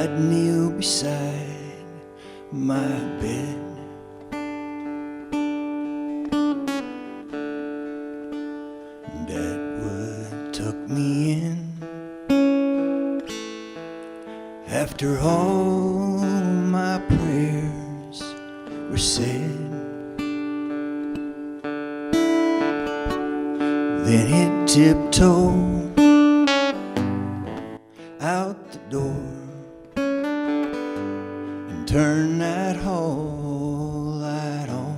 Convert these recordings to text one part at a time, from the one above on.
I'd kneel beside my bed. Dad would tuck me in after all my prayers were said. Then he'd tiptoe out the door and turn that hall light on.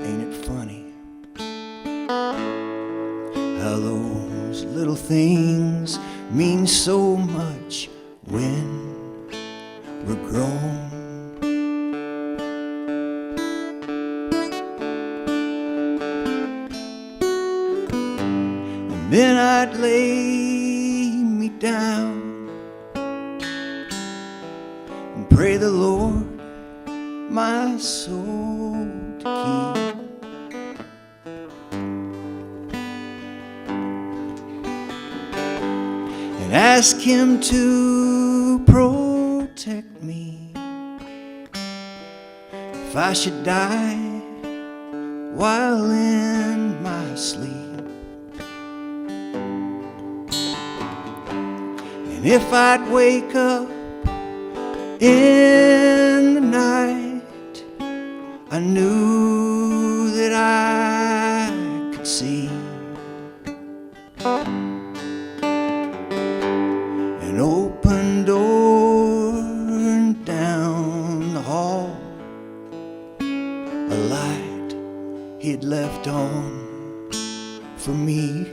Ain't it funny how those little things mean so much when we're grown? Then I'd lay me down and pray the Lord my soul to keep. And ask Him to protect me if I should die while in my sleep. And if I'd wake up in the night, I knew that I could see an open door and down the hall, a light He'd left on for me.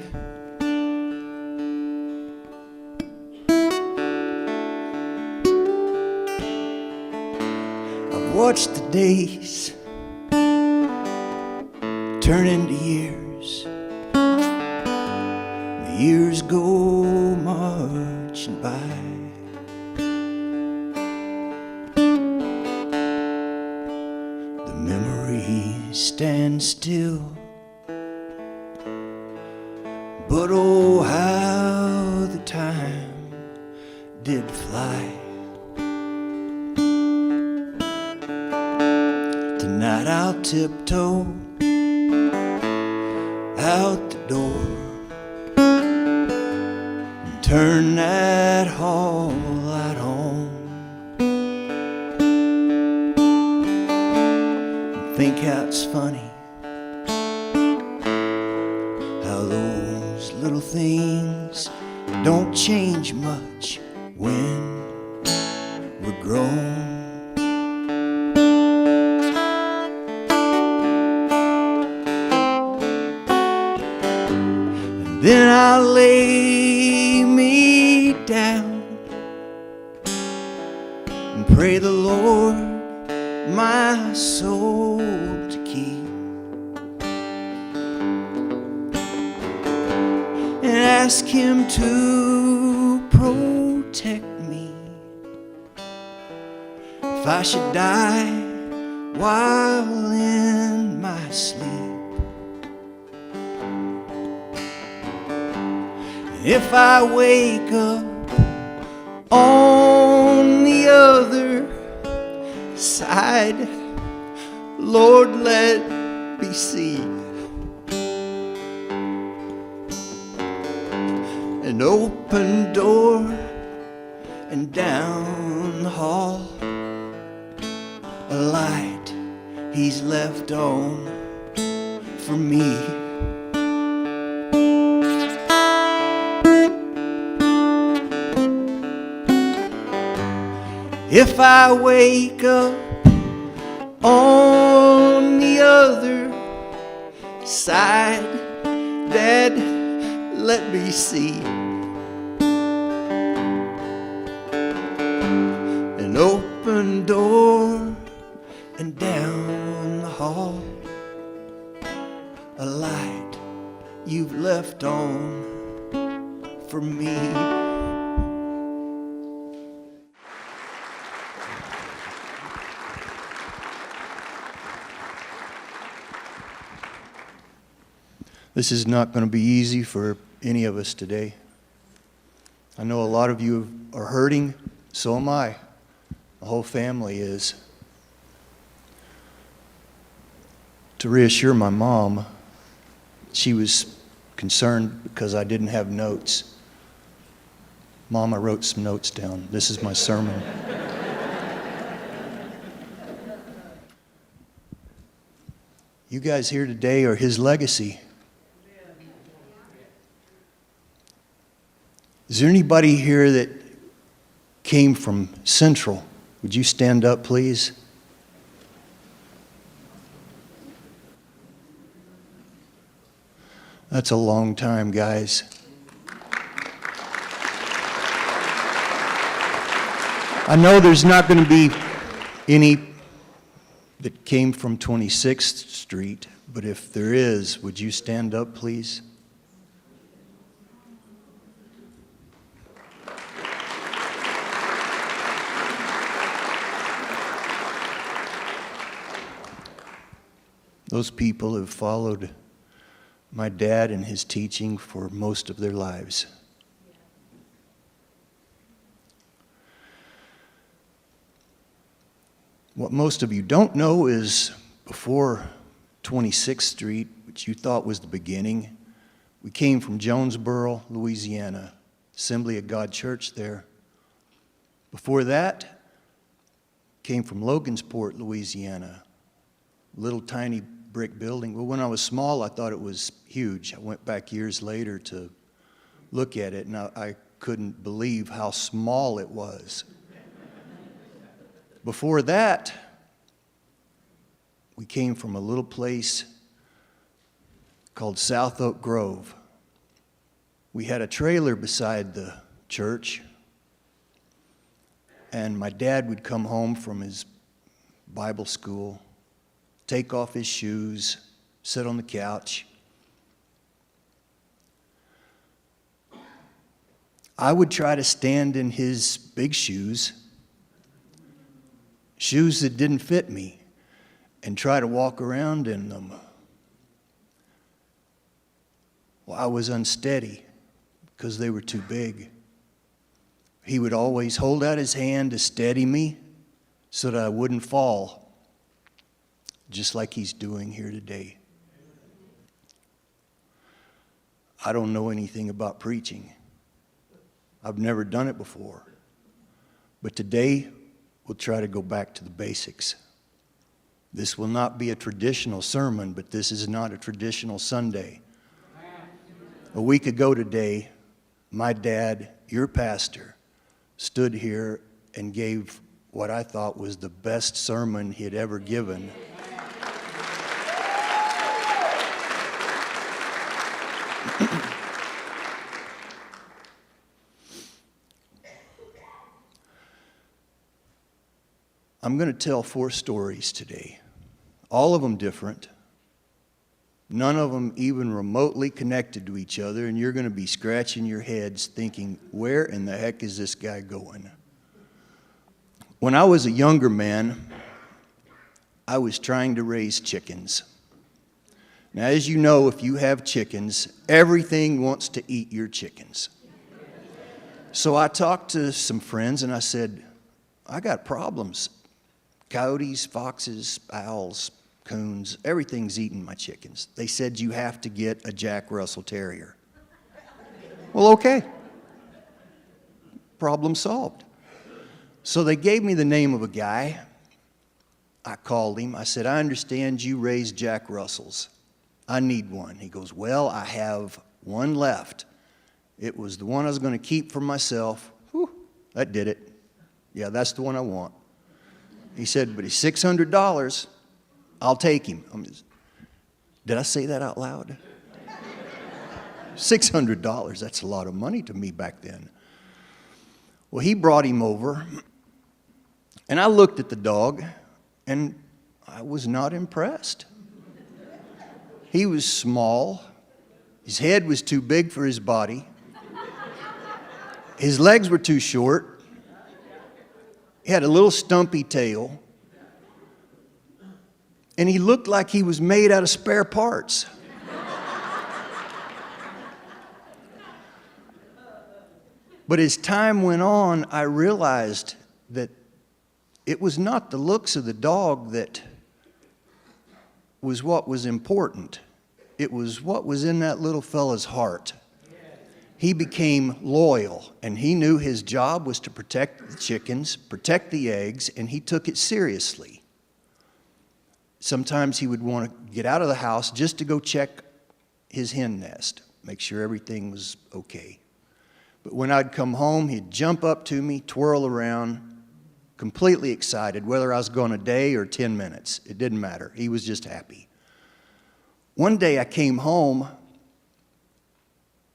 Watch the days turn into years. The years go marching by. The memories stand still, but oh how the time did fly. Tonight I'll tiptoe out the door and turn that hall light on, and think how it's funny how those little things don't change much when we're grown. Then I'll lay me down and pray the Lord my soul to keep, and ask Him to protect me if I should die while in my sleep. If I wake up on the other side, Lord, let me see an open door and down the hall, a light He's left on for me. If I wake up on the other side, Dad, let me see an open door and down the hall, a light You've left on for me. This is not going to be easy for any of us today. I know a lot of you are hurting, so am I. The whole family is. To reassure my mom, she was concerned because I didn't have notes. Mom, I wrote some notes down. This is my sermon. You guys here today are his legacy. Is there anybody here that came from Central? Would you stand up, please? That's a long time, guys. I know there's not going to be any that came from 26th Street, but if there is, would you stand up, please? Those people have followed my dad and his teaching for most of their lives. What most of you don't know is before 26th Street, which you thought was the beginning, we came from Jonesboro, Louisiana, Assembly of God Church there. Before that, came from Logansport, Louisiana, little tiny brick building. Well, when I was small, I thought it was huge. I went back years later to look at it, and I couldn't believe how small it was. Before that, we came from a little place called South Oak Grove. We had a trailer beside the church, and my dad would come home from his Bible school, take off his shoes, sit on the couch. I would try to stand in his big shoes that didn't fit me, and try to walk around in them. Well, I was unsteady because they were too big. He would always hold out his hand to steady me so that I wouldn't fall, just like he's doing here today. I don't know anything about preaching. I've never done it before. But today, we'll try to go back to the basics. This will not be a traditional sermon, but this is not a traditional Sunday. A week ago today, my dad, your pastor, stood here and gave what I thought was the best sermon he had ever given. I'm going to tell 4 stories today, all of them different, none of them even remotely connected to each other, and you're going to be scratching your heads thinking, where in the heck is this guy going? When I was a younger man, I was trying to raise chickens. Now, as you know, if you have chickens, everything wants to eat your chickens. So I talked to some friends and I said, I got problems. Coyotes, foxes, owls, coons, everything's eating my chickens. They said you have to get a Jack Russell Terrier. Well, okay. Problem solved. So they gave me the name of a guy. I called him. I said, I understand you raise Jack Russells. I need one. He goes, well, I have one left. It was the one I was going to keep for myself. Whew, that did it. Yeah, that's the one I want. He said, but he's $600. I'll take him. Did I say that out loud? $600, that's a lot of money to me back then. Well, he brought him over, and I looked at the dog, and I was not impressed. He was small. His head was too big for his body. His legs were too short. He had a little stumpy tail. And he looked like he was made out of spare parts. But as time went on, I realized that it was not the looks of the dog that was what was important. It was what was in that little fella's heart. He became loyal, and he knew his job was to protect the chickens, protect the eggs, and he took it seriously. Sometimes he would want to get out of the house just to go check his hen nest, make sure everything was okay. But when I'd come home, he'd jump up to me, twirl around, completely excited, whether I was gone a day or 10 minutes. It didn't matter. He was just happy. One day I came home,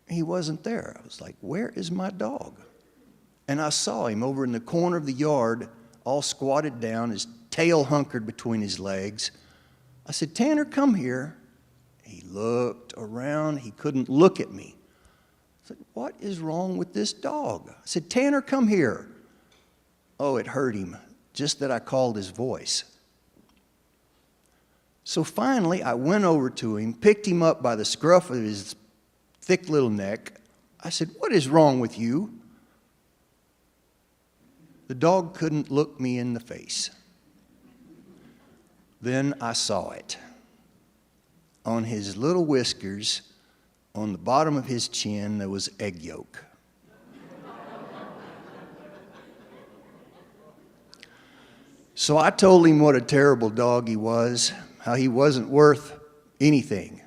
he wasn't there. I was like, where is my dog? And I saw him over in the corner of the yard, all squatted down, his tail hunkered between his legs. I said, Tanner, come here. He looked around. He couldn't look at me. I said, what is wrong with this dog? I said, Tanner, come here. Oh, it hurt him, just that I called his voice. So finally, I went over to him, picked him up by the scruff of his thick little neck. I said, what is wrong with you? The dog couldn't look me in the face. Then I saw it. On his little whiskers, on the bottom of his chin, there was egg yolk. So I told him what a terrible dog he was, how he wasn't worth anything.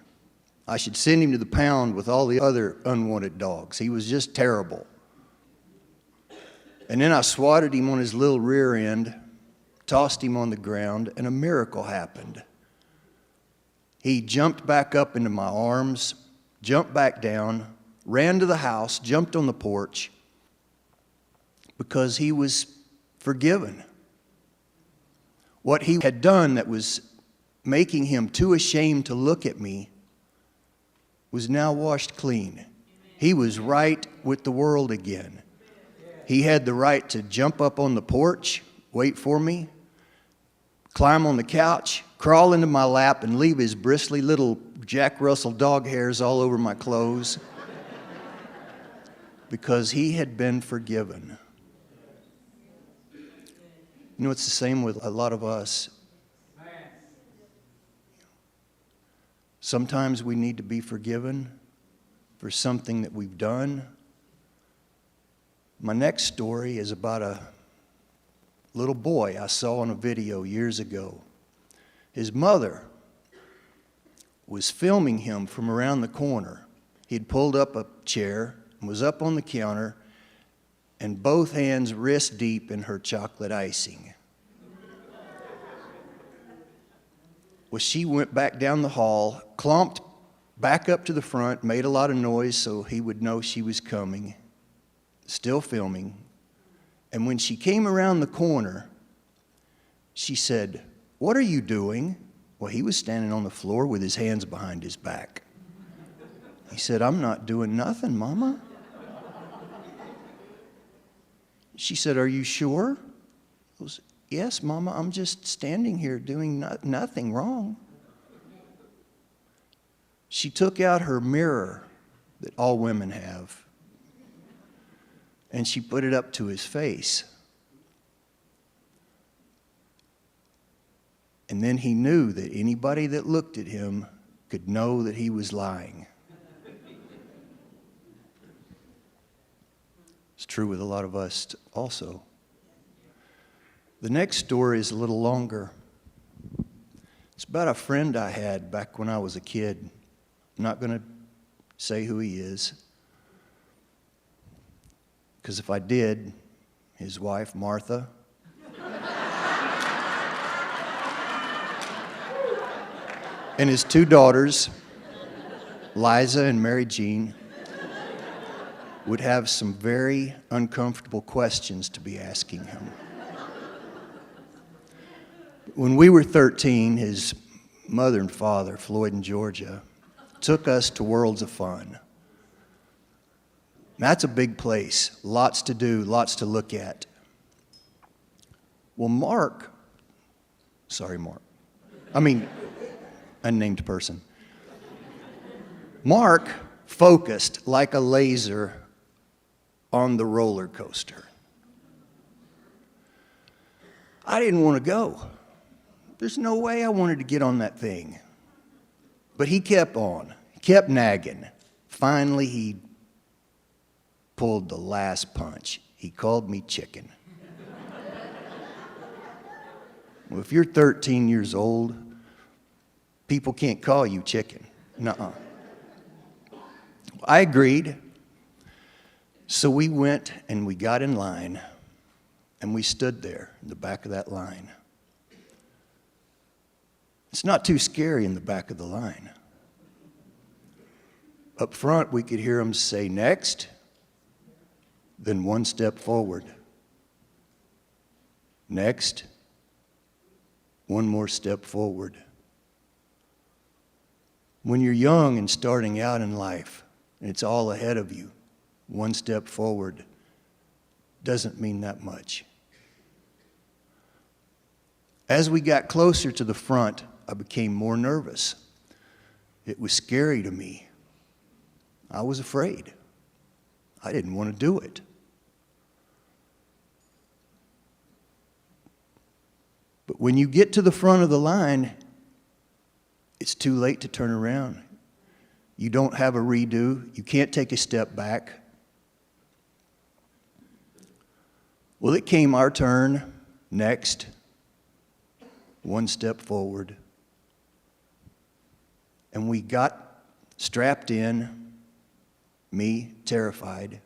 I should send him to the pound with all the other unwanted dogs. He was just terrible. And then I swatted him on his little rear end, tossed him on the ground, and a miracle happened. He jumped back up into my arms, jumped back down, ran to the house, jumped on the porch, because he was forgiven. What he had done that was making him too ashamed to look at me was now washed clean. He was right with the world again. He had the right to jump up on the porch, wait for me, climb on the couch, crawl into my lap, and leave his bristly little Jack Russell dog hairs all over my clothes because he had been forgiven. You know, it's the same with a lot of us. Sometimes we need to be forgiven for something that we've done. My next story is about a little boy I saw on a video years ago. His mother was filming him from around the corner. He'd pulled up a chair and was up on the counter, and both hands wrist deep in her chocolate icing. Well, she went back down the hall, clomped back up to the front, made a lot of noise so he would know she was coming, still filming. And when she came around the corner, she said, "What are you doing?" Well, he was standing on the floor with his hands behind his back. He said, "I'm not doing nothing, Mama." She said, "Are you sure?" I was, "Yes, Mama, I'm just standing here doing nothing wrong." She took out her mirror that all women have, and she put it up to his face. And then he knew that anybody that looked at him could know that he was lying. It's true with a lot of us also. The next story is a little longer. It's about a friend I had back when I was a kid. I'm not going to say who he is, because if I did, his wife, Martha, and his two daughters, Liza and Mary Jean, would have some very uncomfortable questions to be asking him. When we were 13, his mother and father, Floyd and Georgia, took us to Worlds of Fun. That's a big place, lots to do, lots to look at. Well, Mark, unnamed person. Mark focused like a laser on the roller coaster. I didn't want to go. There's no way I wanted to get on that thing. But he kept on, kept nagging. Finally, he pulled the last punch. He called me chicken. Well, if you're 13 years old, people can't call you chicken. Nuh-uh. I agreed. So we went and we got in line, and we stood there in the back of that line. It's not too scary in the back of the line. Up front, we could hear them say, next, then one step forward. Next, one more step forward. When you're young and starting out in life, and it's all ahead of you, one step forward doesn't mean that much. As we got closer to the front, I became more nervous. It was scary to me. I was afraid. I didn't want to do it. But when you get to the front of the line, it's too late to turn around. You don't have a redo. You can't take a step back. Well, it came our turn. Next, one step forward. And we got strapped in, me terrified,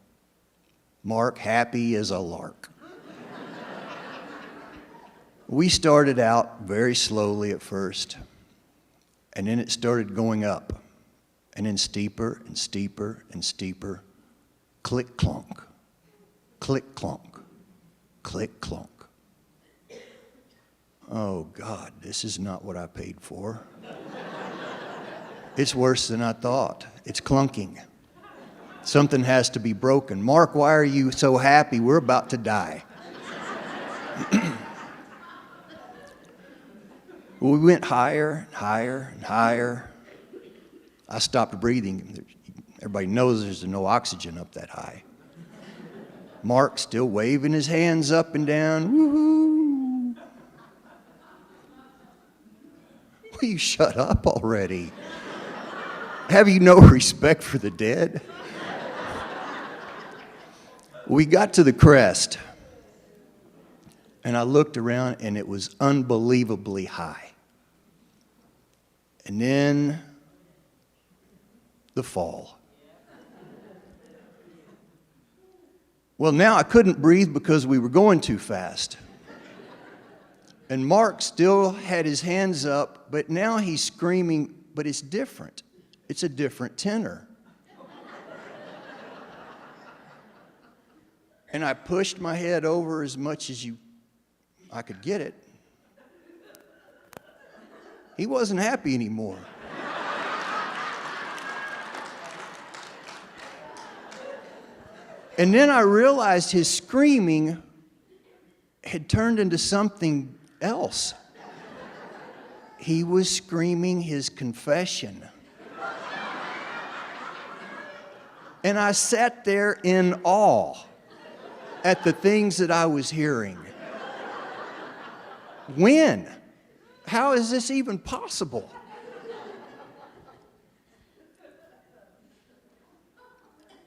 Mark happy as a lark. We started out very slowly at first, and then it started going up, and then steeper and steeper and steeper. Click clonk, click clonk, click clonk. Oh God, this is not what I paid for. It's worse than I thought. It's clunking. Something has to be broken. Mark, why are you so happy? We're about to die. We went higher and higher and higher. I stopped breathing. Everybody knows there's no oxygen up that high. Mark still waving his hands up and down. Woo-hoo. Will you shut up already? Have you no respect for the dead? We got to the crest, and I looked around, and it was unbelievably high. And then the fall. Well, now I couldn't breathe because we were going too fast. And Mark still had his hands up, but now he's screaming, but it's different. It's a different tenor. And I pushed my head over as much as I could get it. He wasn't happy anymore. And then I realized his screaming had turned into something else. He was screaming his confession. And I sat there in awe at the things that I was hearing. When? How is this even possible?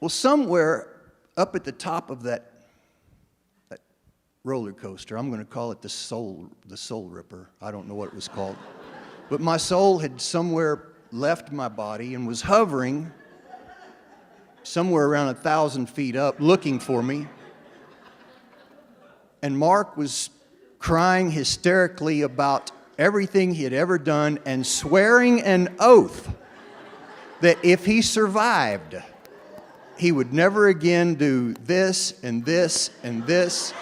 Well, somewhere up at the top of that roller coaster, I'm going to call it the soul ripper. I don't know what it was called. But my soul had somewhere left my body and was hovering somewhere around 1,000 feet up looking for me. And Mark was crying hysterically about everything he had ever done and swearing an oath that if he survived, he would never again do this and this and this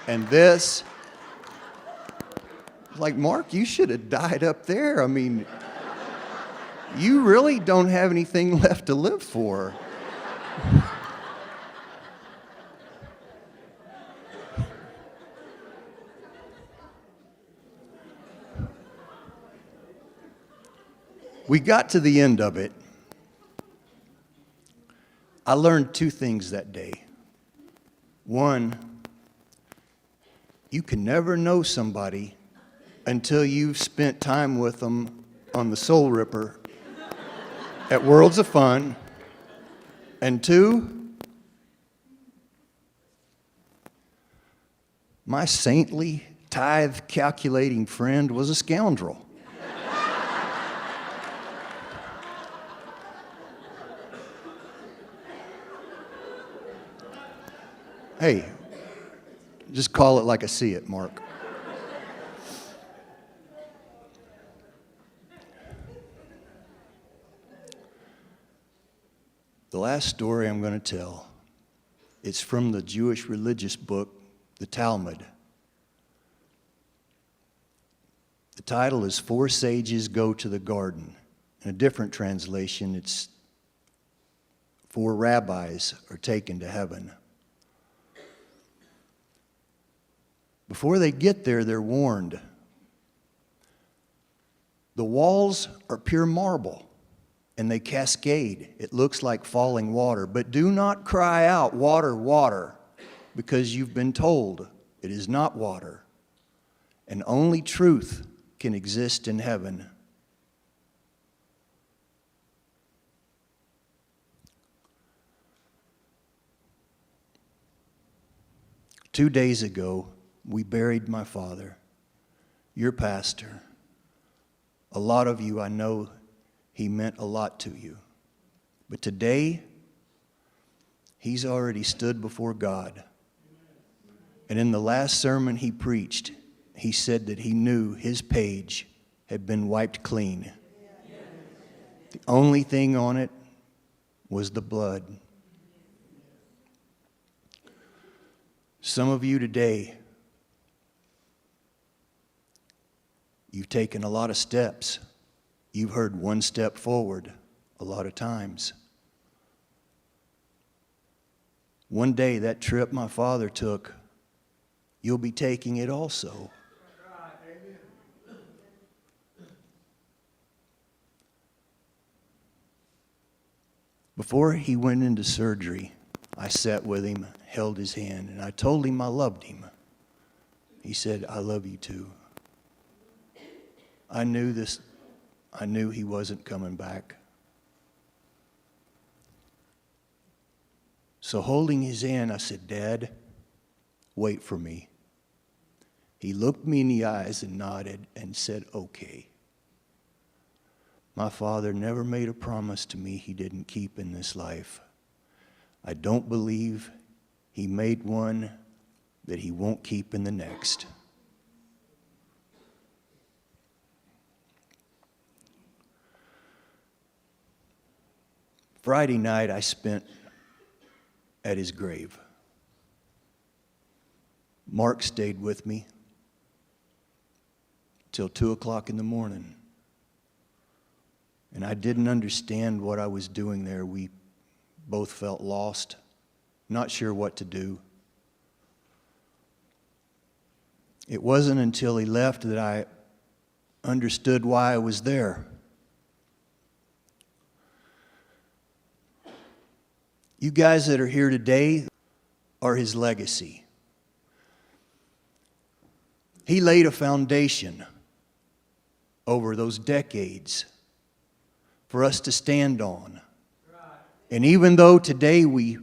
and this. Like, Mark, you should have died up there. I mean, you really don't have anything left to live for. We got to the end of it. I learned two things that day. One, you can never know somebody until you've spent time with them on the Soul Ripper at Worlds of Fun. And two, my saintly, tithe-calculating friend was a scoundrel. Hey, just call it like I see it, Mark. The last story I'm going to tell, it's from the Jewish religious book, the Talmud. The title is Four Sages Go to the Garden. In a different translation, it's Four Rabbis Are Taken to Heaven. Before they get there, they're warned. The walls are pure marble, and they cascade. It looks like falling water. But do not cry out, water, water, because you've been told it is not water. And only truth can exist in heaven. Two days ago, we buried my father, your pastor. A lot of you, I know he meant a lot to you. But today, he's already stood before God. And in the last sermon he preached, he said that he knew his page had been wiped clean. The only thing on it was the blood. Some of you today, you've taken a lot of steps. You've heard one step forward a lot of times. One day, that trip my father took, you'll be taking it also. Before he went into surgery, I sat with him, held his hand, and I told him I loved him. He said, I love you too. I knew he wasn't coming back. So holding his hand, I said, Dad, wait for me. He looked me in the eyes and nodded and said, okay. My father never made a promise to me he didn't keep in this life. I don't believe he made one that he won't keep in the next. Friday night I spent at his grave. Mark stayed with me till 2 o'clock in the morning. And I didn't understand what I was doing there. We both felt lost, not sure what to do. It wasn't until he left that I understood why I was there. You guys that are here today are his legacy. He laid a foundation over those decades for us to stand on. And even though today we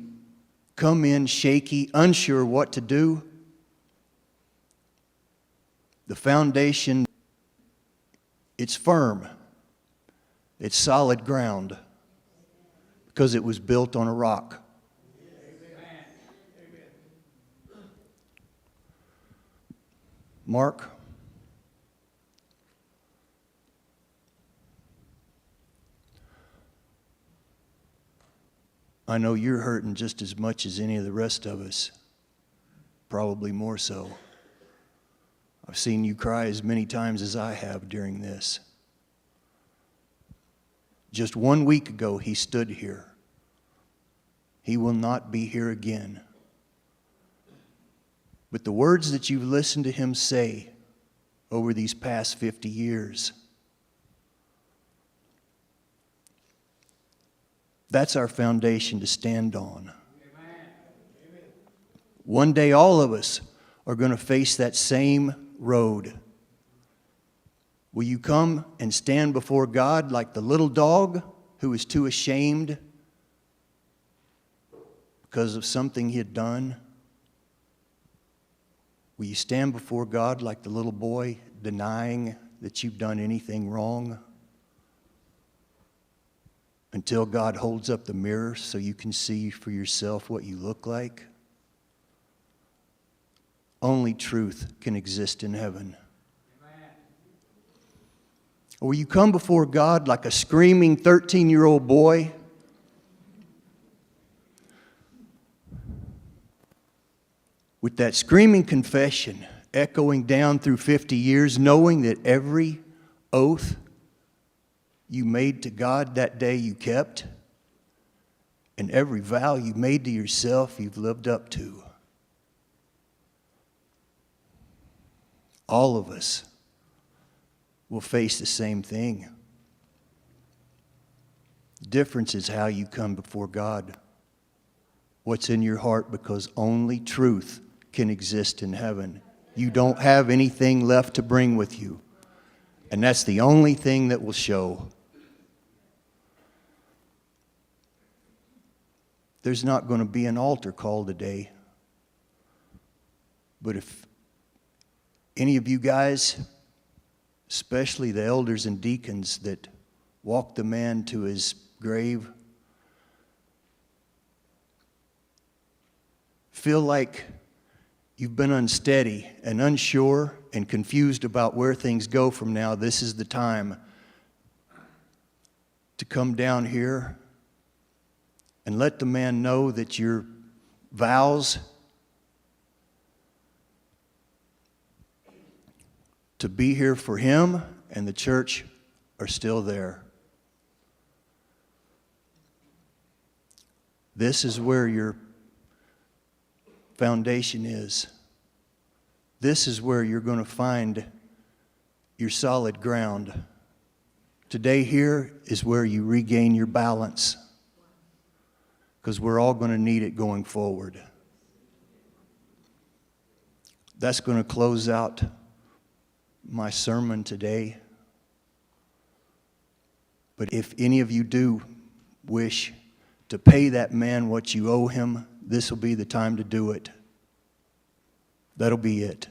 come in shaky, unsure what to do, the foundation, it's firm. It's solid ground. Because it was built on a rock. Mark, I know you're hurting just as much as any of the rest of us, probably more so. I've seen you cry as many times as I have during this. Just 1 week ago, he stood here. He will not be here again. But the words that you've listened to him say over these past 50 years, that's our foundation to stand on. One day all of us are going to face that same road. Will you come and stand before God like the little dog who was too ashamed because of something he had done? Will you stand before God like the little boy, denying that you've done anything wrong, until God holds up the mirror so you can see for yourself what you look like? Only truth can exist in heaven. Amen. Or will you come before God like a screaming 13-year-old boy? With that screaming confession echoing down through 50 years, knowing that every oath you made to God that day you kept, and every vow you made to yourself you've lived up to. All of us will face the same thing. The difference is how you come before God. What's in your heart, because only truth can exist in heaven. You don't have anything left to bring with you. And that's the only thing that will show. There's not going to be an altar call today. But if any of you guys, especially the elders and deacons that walked the man to his grave, feel like you've been unsteady and unsure and confused about where things go from now, this is the time to come down here and let the man know that your vows to be here for him and the church are still there. This is where your foundation is. This is where you're going to find your solid ground. Today here is where you regain your balance, because we're all going to need it going forward. That's going to close out my sermon today. But if any of you do wish to pay that man what you owe him, this will be the time to do it. That'll be it.